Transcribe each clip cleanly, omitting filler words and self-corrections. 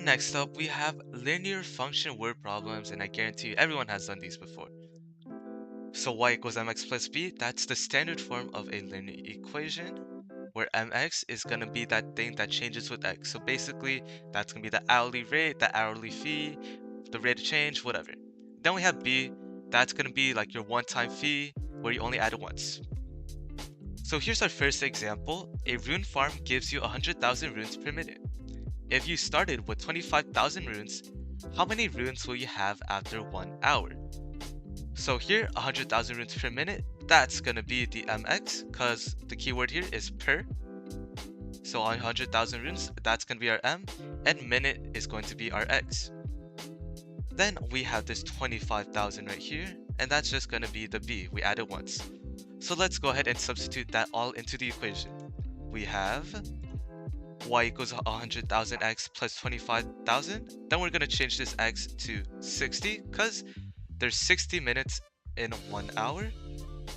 next up, we have linear function word problems, and I guarantee you everyone has done these before. So y equals mx plus b, that's the standard form of a linear equation, where mx is going to be that thing that changes with x. So basically, that's going to be the hourly rate, the hourly fee, the rate of change, whatever. Then we have b, that's going to be like your one-time fee, where you only add it once. So here's our first example. A rune farm gives you 100,000 runes per minute. If you started with 25,000 runes, how many runes will you have after 1 hour? So here, 100,000 runes per minute, that's gonna be the mx, because the keyword here is per. So on 100,000 runes, that's gonna be our m, and minute is going to be our x. Then we have this 25,000 right here, and that's just gonna be the b, we add it once. So let's go ahead and substitute that all into the equation. We have y equals 100,000 x plus 25,000. Then we're going to change this x to 60 because there's 60 minutes in 1 hour.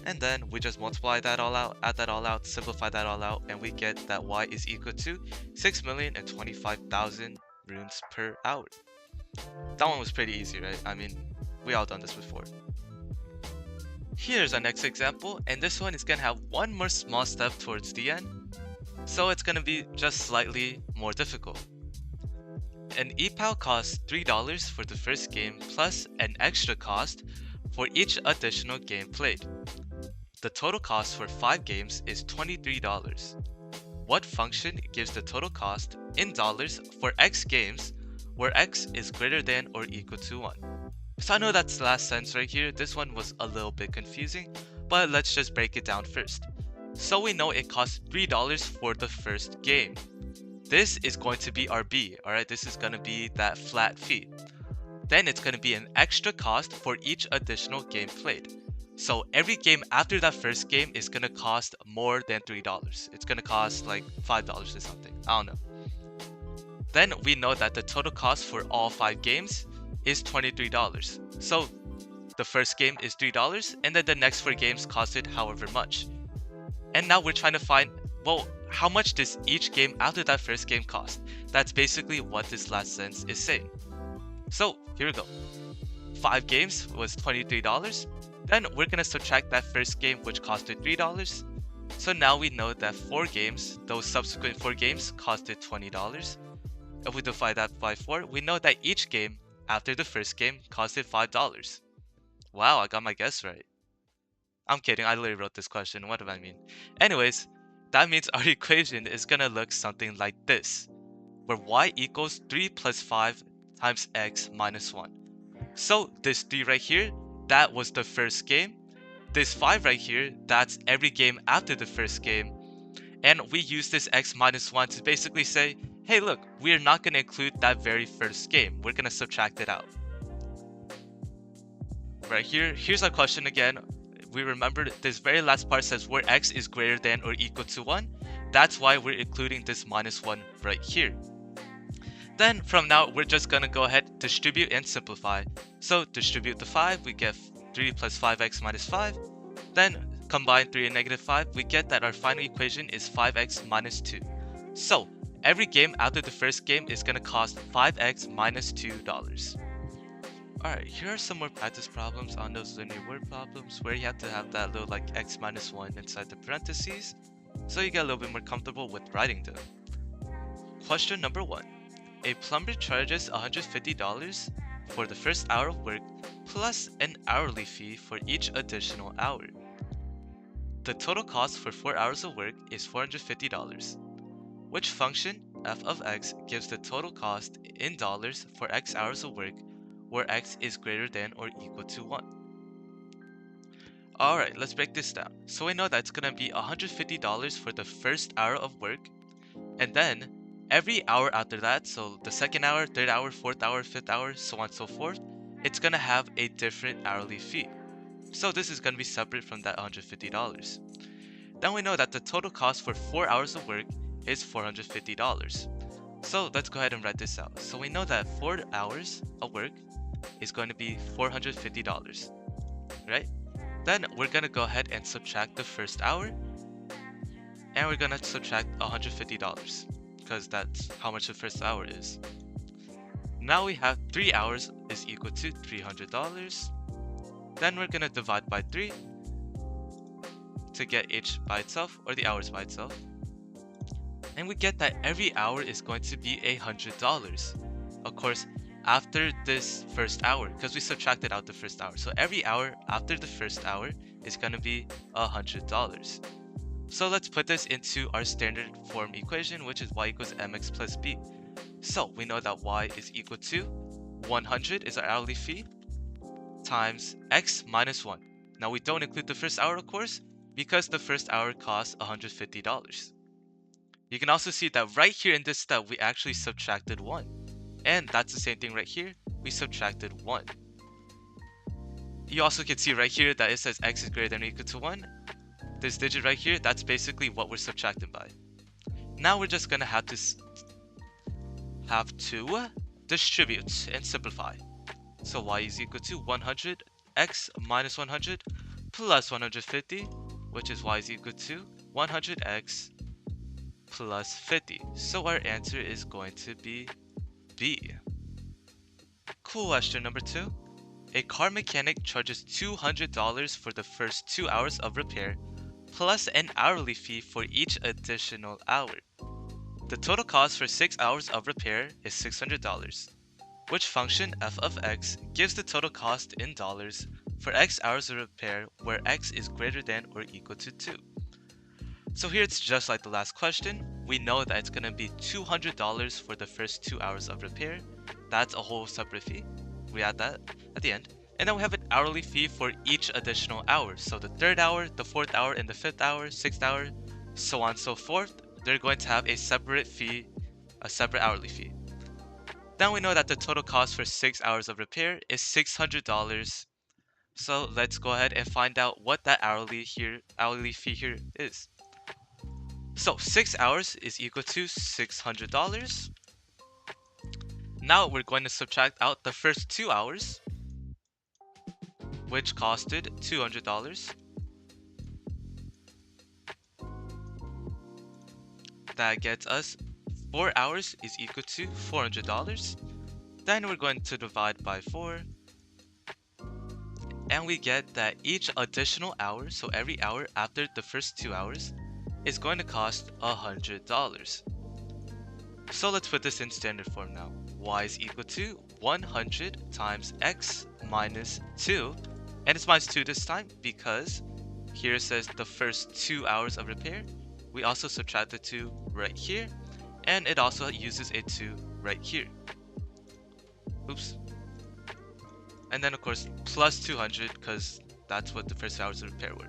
And then we just multiply that all out, add that all out, simplify that all out, and we get that y is equal to 6,025,000 runes per hour. That one was pretty easy, right? I mean, we all done this before. Here's our next example, and this one is going to have one more small step towards the end. So it's going to be just slightly more difficult. An EPOW costs $3 for the first game plus an extra cost for each additional game played. The total cost for 5 games is $23. What function gives the total cost in dollars for X games where X is greater than or equal to 1? So I know that's the last sentence right here. This one was a little bit confusing, but let's just break it down first. So we know it costs $3 for the first game. This is going to be our B, alright? This is going to be that flat fee. Then it's going to be an extra cost for each additional game played. So every game after that first game is going to cost more than $3. It's going to cost like $5 or something. I don't know. Then we know that the total cost for all 5 games is $23. So the first game is $3, and then the next 4 games costed however much. And now we're trying to find, well, how much does each game after that first game cost? That's basically what this last sentence is saying. So here we go. 5 games was $23. Then we're going to subtract that first game, which costed $3. So now we know that 4 games, those subsequent 4 games, costed $20. If we divide that by 4, we know that each game after the first game costed $5. Wow, I got my guess right. I'm kidding, I literally wrote this question, what do I mean? Anyways, that means our equation is gonna look something like this, where y equals 3 plus 5 times x minus 1. So this 3 right here, that was the first game. This 5 right here, that's every game after the first game. And we use this x minus 1 to basically say, hey look, we are not gonna include that very first game. We're gonna subtract it out. Right here, here's our question again. We remember this very last part says where x is greater than or equal to 1. That's why we're including this minus 1 right here. Then from now, we're just gonna go ahead, distribute and simplify. So distribute the 5, we get 3 plus 5x minus 5. Then combine 3 and negative 5, we get that our final equation is 5x minus 2. So every game after the first game is gonna cost 5x minus $2. Alright, here are some more practice problems on those linear word problems where you have to have that little like x minus 1 inside the parentheses, so you get a little bit more comfortable with writing them. Question number 1. A plumber charges $150 for the first hour of work plus an hourly fee for each additional hour. The total cost for 4 hours of work is $450. Which function, f of x, gives the total cost in dollars for x hours of work where x is greater than or equal to 1. Alright, let's break this down. So we know that's going to be $150 for the first hour of work, and then every hour after that, so the second hour, third hour, fourth hour, fifth hour, so on and so forth, it's going to have a different hourly fee. So this is going to be separate from that $150. Then we know that the total cost for 4 hours of work is $450. So let's go ahead and write this out. So we know that 4 hours of work is going to be $450, right? Then we're going to go ahead and subtract the first hour, and we're going to subtract $150 because that's how much the first hour is. Now we have 3 hours is equal to $300. Then we're gonna divide by 3 to get h by itself, or the hours by itself. And we get that every hour is going to be $100. Of course, after this first hour, because we subtracted out the first hour. So every hour after the first hour is going to be $100. So let's put this into our standard form equation, which is y equals mx plus b. So we know that y is equal to 100 is our hourly fee times x minus 1. Now we don't include the first hour, of course, because the first hour costs $150. You can also see that right here in this step, we actually subtracted 1. And that's the same thing right here. We subtracted 1. You also can see right here that it says x is greater than or equal to 1. This digit right here, that's basically what we're subtracting by. Now we're just going to have to distribute and simplify. So y is equal to 100 x minus 100 plus 150, which is y is equal to 100x plus 50. So our answer is going to be B. Question number 2. A car mechanic charges $200 for the first 2 hours of repair, plus an hourly fee for each additional hour. The total cost for 6 hours of repair is $600. Which function f of x gives the total cost in dollars for x hours of repair where x is greater than or equal to 2? So here it's just like the last question. We know that it's going to be $200 for the first 2 hours of repair. That's a whole separate fee. We add that at the end. And then we have an hourly fee for each additional hour. So the 3rd hour, the 4th hour, and the 5th hour, 6th hour, so on and so forth. They're going to have a separate fee, a separate hourly fee. Then we know that the total cost for 6 hours of repair is $600. So let's go ahead and find out what that hourly fee here is. So 6 hours is equal to $600. Now we're going to subtract out the first 2 hours, which costed $200. That gets us 4 hours is equal to $400. Then we're going to divide by 4. And we get that each additional hour, so every hour after the first 2 hours, is going to cost $100. So let's put this in standard form now. Y is equal to 100 times x minus 2. And it's minus 2 this time because here it says the first 2 hours of repair. We also subtract the 2 right here. And it also uses a 2 right here. Oops. And then of course plus 200 because that's what the first hours of repair were.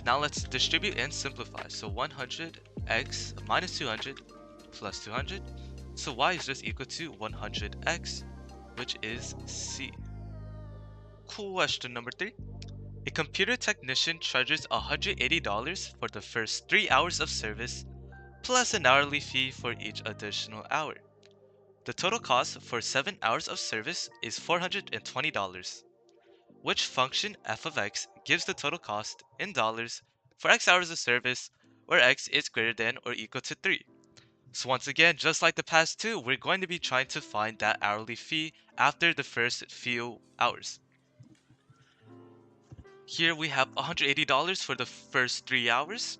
Now let's distribute and simplify. So 100x minus 200 plus 200. So y is just equal to 100x, which is C. Question number 3. A computer technician charges $180 for the first 3 hours of service, plus an hourly fee for each additional hour. The total cost for 7 hours of service is $420. Which function f of x gives the total cost in dollars for x hours of service where x is greater than or equal to 3? So once again, just like the past two, we're going to be trying to find that hourly fee after the first few hours. Here we have $180 for the first 3 hours.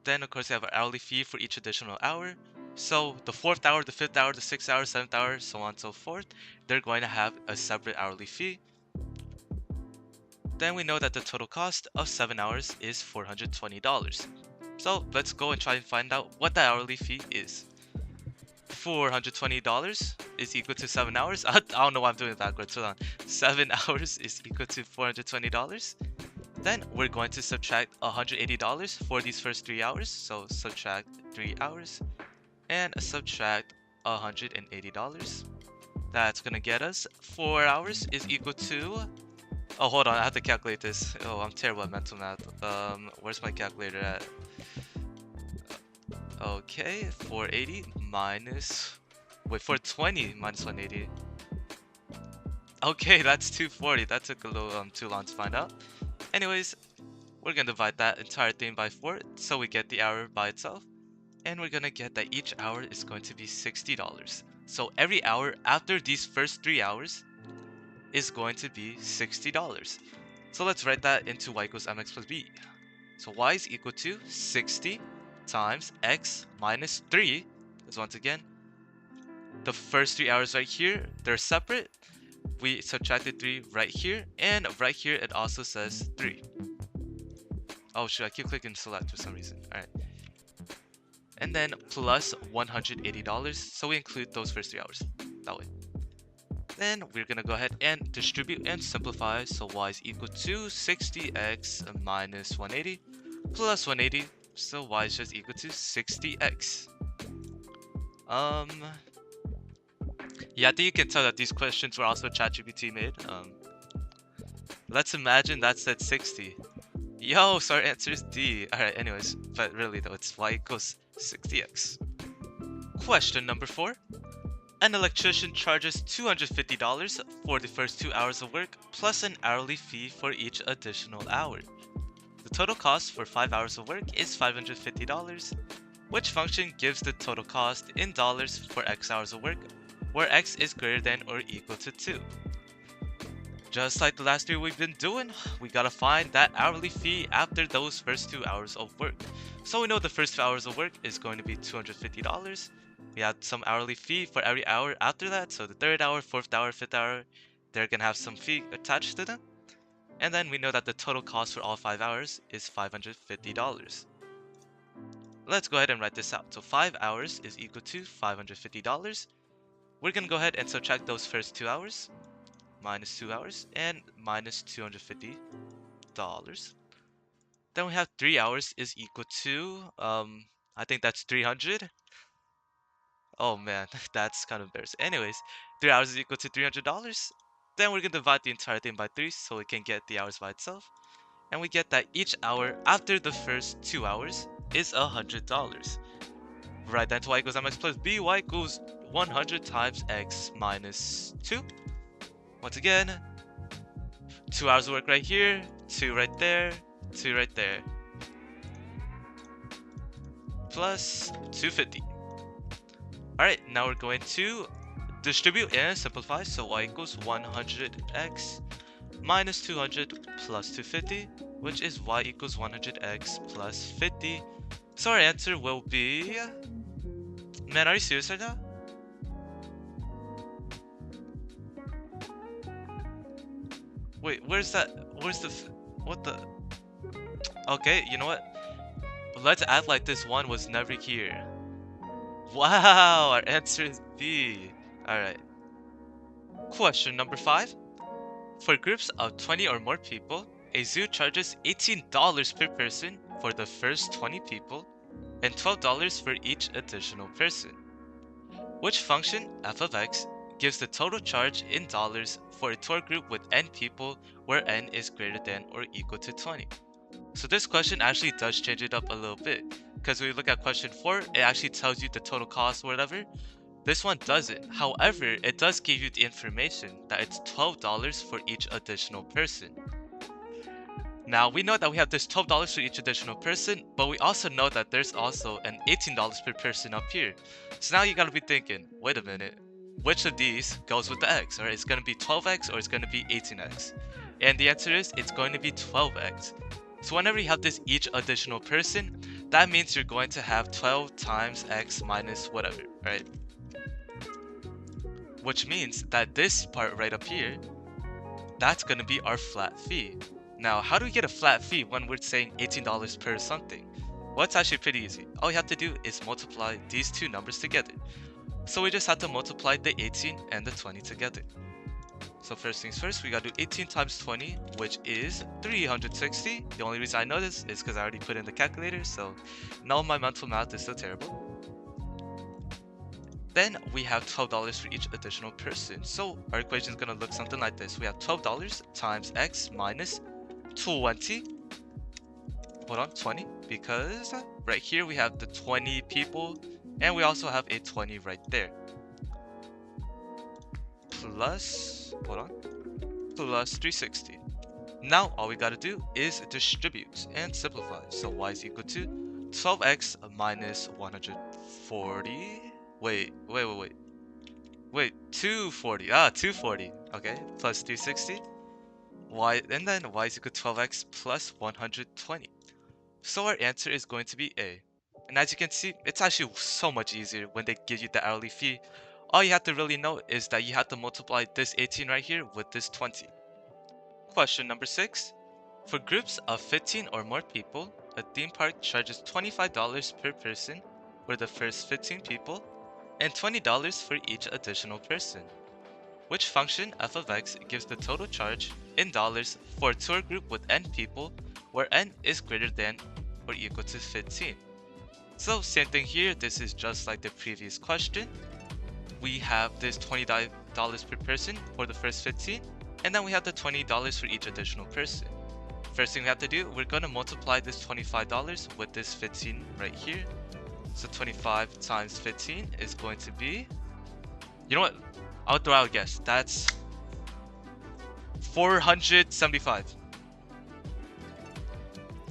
Then of course we have our hourly fee for each additional hour. So the 4th hour, the 5th hour, the 6th hour, 7th hour, so on and so forth, they're going to have a separate hourly fee. Then we know that the total cost of 7 hours is $420. So let's go and try and find out what the hourly fee is. $420 is equal to 7 hours. I don't know why I'm doing it backwards. Hold on. 7 hours is equal to $420. Then we're going to subtract $180 for these first 3 hours. So subtract 3 hours and subtract $180. That's going to get us 4 hours is equal to... Oh, hold on. I have to calculate this. Oh, I'm terrible at mental math. Where's my calculator at? Okay, 480 minus... Wait, 420 minus 180. Okay, that's 240. That took a little too long to find out. Anyways, we're gonna divide that entire thing by 4, so we get the hour by itself. And we're gonna get that each hour is going to be $60. So every hour after these first 3 hours is going to be $60. So let's write that into y equals mx plus b. So y is equal to 60 times x minus 3. Because once again, the first 3 hours right here, they're separate. We subtracted 3 right here, and right here it also says 3. Oh shoot, I keep clicking select for some reason. Alright. And then plus $180, so we include those first 3 hours. That way. Then we're gonna go ahead and distribute and simplify, so y is equal to 60x minus 180 plus 180, so y is just equal to 60x. Yeah, I think you can tell that these questions were also ChatGPT made. Let's imagine that said 60. Yo, so our answer is D. Alright, anyways, but really though, it's y equals 60x. Question number 4. An electrician charges $250 for the first 2 hours of work, plus an hourly fee for each additional hour. The total cost for 5 hours of work is $550. Which function gives the total cost in dollars for x hours of work, where x is greater than or equal to 2? Just like the last 3 we've been doing, we gotta find that hourly fee after those first 2 hours of work. So we know the first 2 hours of work is going to be $250. We have some hourly fee for every hour after that, so the 3rd hour, 4th hour, 5th hour, they're gonna have some fee attached to them. And then we know that the total cost for all 5 hours is $550. Let's go ahead and write this out. So 5 hours is equal to $550. We're gonna go ahead and subtract those first 2 hours, minus 2 hours, and minus $250. Then we have 3 hours is equal to, I think that's 300. Oh man, that's kind of embarrassing. Anyways, 3 hours is equal to $300. Then we're gonna divide the entire thing by 3 so we can get the hours by itself. And we get that each hour after the first 2 hours is $100. Right, then to y equals mx plus b, y equals 100 times x minus 2. Once again, 2 hours of work right here, 2 right there, 2 right there. Plus 250. Alright, now we're going to distribute and simplify, so y equals 100x minus 200 plus 250, which is y equals 100x plus 50. So our answer will be... Man, are you serious right now? Wait, where's that? Where's the... What the... Okay, you know what? Let's act like this one was never here. Wow, our answer is B. Alright. Question number 5. For groups of 20 or more people, a zoo charges $18 per person for the first 20 people and $12 for each additional person. Which function, f of x, gives the total charge in dollars for a tour group with n people where n is greater than or equal to 20? So this question actually does change it up a little bit, because when you look at question 4, it actually tells you the total cost or whatever. This one doesn't. However, it does give you the information that it's $12 for each additional person. Now, we know that we have this $12 for each additional person, but we also know that there's also an $18 per person up here. So now you gotta be thinking, wait a minute, which of these goes with the x? Alright, it's gonna be 12x or it's gonna be 18x? And the answer is, it's going to be 12x. So whenever you have this each additional person, that means you're going to have 12 times x minus whatever, right? Which means that this part right up here, that's gonna be our flat fee. Now, how do we get a flat fee when we're saying $18 per something? Well, it's actually pretty easy. All you have to do is multiply these two numbers together. So we just have to multiply the 18 and the 20 together. So first things first, we gotta do 18 times 20, which is 360. The only reason I know this is because I already put in the calculator, so no, my mental math is still terrible. Then we have $12 for each additional person. So our equation is gonna look something like this. We have $12 times x minus 20. Hold on, 20, because right here we have the 20 people, and we also have a 20 right there. Plus, hold on, plus 360. Now all we gotta do is distribute and simplify. So y is equal to 12x minus 140. Wait. 240. 240. Okay, plus 360. Y, and then y is equal to 12x plus 120. So our answer is going to be A. And as you can see, it's actually so much easier when they give you the hourly fee. All you have to really know is that you have to multiply this 18 right here with this 20. Question number 6. For groups of 15 or more people, a theme park charges $25 per person for the first 15 people and $20 for each additional person. Which function f of x gives the total charge in dollars for a tour group with n people where n is greater than or equal to 15? So same thing here, this is just like the previous question. We have this $20 per person for the first 15, and then we have the $20 for each additional person. First thing we have to do, we're going to multiply this $25 with this 15 right here. So 25 times 15 is going to be, you know what, I'll throw out a guess. That's 475.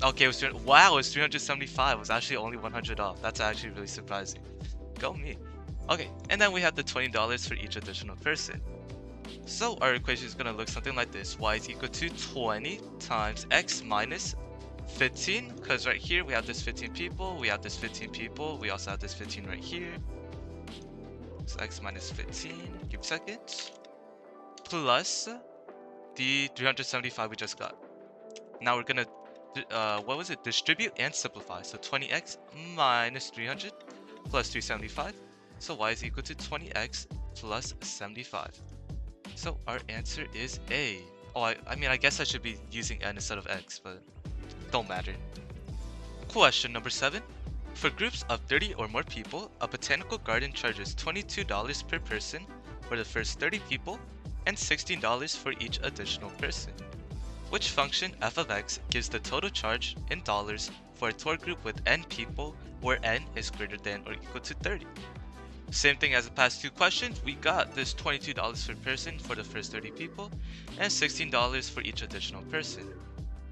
Okay, it was wow, it was 375. It was actually only 100 off. That's actually really surprising. Go me. Okay, and then we have the $20 for each additional person. So our equation is going to look something like this. Y is equal to 20 times x minus 15, because right here we have this 15 people, we have this 15 people, we also have this 15 right here. So x minus 15, give me a second, plus the 375 we just got. Now we're gonna, what was it? Distribute and simplify. So 20x minus 300 plus 375. So y is equal to 20x plus 75. So our answer is A. Oh, I mean, I guess I should be using n instead of x, but don't matter. Question number 7. For groups of 30 or more people, a botanical garden charges $22 per person for the first 30 people and $16 for each additional person. Which function f of x gives the total charge in dollars for a tour group with n people where n is greater than or equal to 30? Same thing as the past two questions, we got this $22 per person for the first 30 people and $16 for each additional person.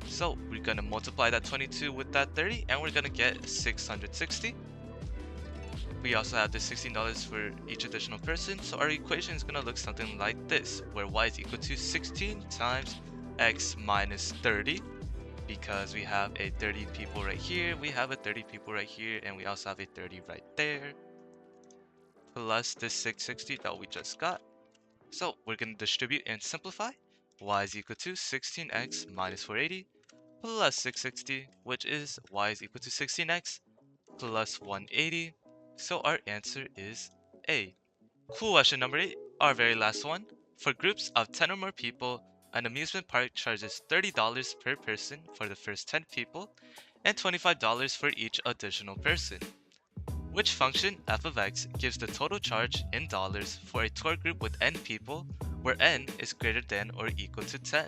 So we're going to multiply that 22 with that 30 and we're going to get 660. We also have the $16 for each additional person, so our equation is going to look something like this, where y is equal to 16 times x minus 30, because we have a 30 people right here, we have a 30 people right here, and we also have a 30 right there, plus this 660 that we just got. So we're going to distribute and simplify. Y is equal to 16x minus 480 plus 660, which is y is equal to 16x plus 180. So our answer is A. Question number 8, our very last one. For groups of 10 or more people, an amusement park charges $30 per person for the first 10 people and $25 for each additional person. Which function f of x gives the total charge in dollars for a tour group with n people where n is greater than or equal to 10?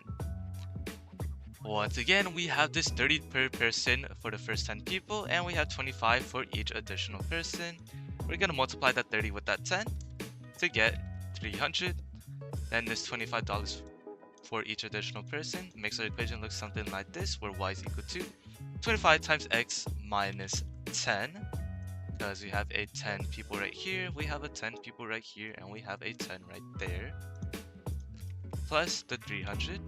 Once again, we have this 30 per person for the first 10 people and we have 25 for each additional person. We're going to multiply that 30 with that 10 to get 300. Then this $25 for each additional person makes our equation look something like this, where y is equal to 25 times x minus 10, because we have a 10 people right here, we have a 10 people right here, and we have a 10 right there, plus the 300.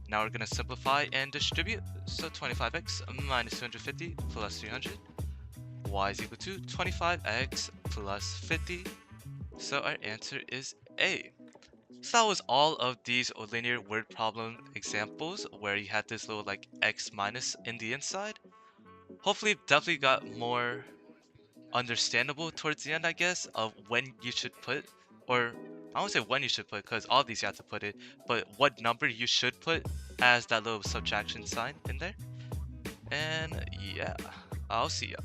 Now we're going to simplify and distribute, so 25x minus 250 plus 300, y is equal to 25x plus 50, so our answer is A. So that was all of these linear word problem examples where you had this little like x minus in the inside. Hopefully it definitely got more understandable towards the end, I guess, of when you should put, or I won't say when you should put, because all these you have to put it, but what number you should put as that little subtraction sign in there. And yeah, I'll see ya.